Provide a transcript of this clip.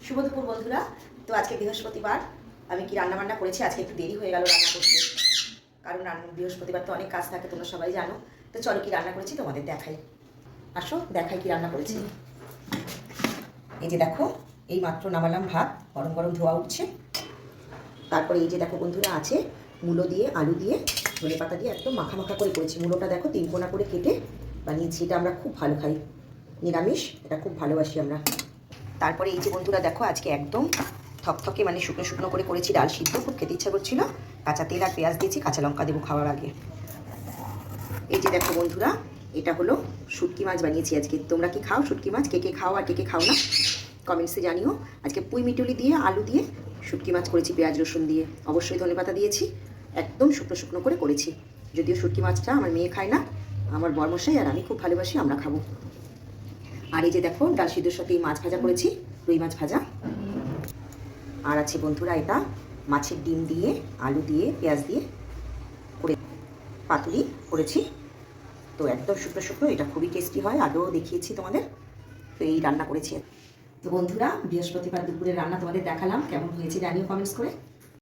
শুভ দুপুর বন্ধুরা। তো আজকে বৃহস্পতিবার, আমি কি রান্না বান্না করেছি, আজকে একটু দেরি হয়ে গেল রান্না করতে, কারণ বৃহস্পতিবার তো অনেক কাজ থাকে, তোমরা সবাই জানো। তো চলো কি রান্না করেছি তোমাদের দেখাই, আসো দেখাই কি রান্না করেছি। এই যে দেখো, এই মাত্র নামালাম ভাত, গরম গরম ধোয়া উঠছে। তারপরে এই যে দেখো বন্ধুরা, আছে মূলো দিয়ে আলু দিয়ে ধনে পাতা দিয়ে একদম মাখা মাখা করে করেছি। মূলোটা দেখো 3 কোনা করে কেটে বানিয়েছি, এটা আমরা খুব ভালো খাই, নিরামিষ, এটা খুব ভালোবাসি আমরা। তারপরে এই যে বন্ধুরা দেখো, আজকে একদম থকথকে মানে শুকনো শুকনো করে করেছি ডাল সিদ্ধ, খুব খেতে ইচ্ছা করছিল। কাঁচা তেল আর পেঁয়াজ দিয়েছি, কাঁচা লঙ্কা দেবো খাওয়ার আগে। এই যে দেখো বন্ধুরা, এটা হলো শুটকি মাছ বানিয়েছি আজকে। তোমরা কি খাও শুটকি মাছ? কে কে খাও আর কে কে খাও না কমেন্টসে জানিও। আজকে পুঁই মিটুলি দিয়ে আলু দিয়ে শুটকি মাছ করেছি, পেঁয়াজ রসুন দিয়ে, অবশ্যই ধনেপাতা দিয়েছি, একদম শুকনো শুকনো করে করেছি। যদিও শুটকি মাছটা আমার মেয়ে খায় না, আমার বরমশাই আর আমি খুব ভালোবাসি, আমরা খাবো। আর এই যে দেখো, ডাল সিদ্ধর সাথে এই মাছ ভাজা করেছি, রুই মাছ ভাজা। আর আছে বন্ধুরা, এটা মাছের ডিম দিয়ে আলু দিয়ে পেঁয়াজ দিয়ে করে পাতুরি করেছি। তো একদম শুকনো শুকনো, এটা খুবই টেস্টি হয়, আগেও দেখিয়েছি তোমাদের। তো এই রান্না করেছি। তো বন্ধুরা, বৃহস্পতিবার দুপুরের রান্না তোমাদের দেখালাম, কেমন হয়েছে জানিও কমেন্টস করে।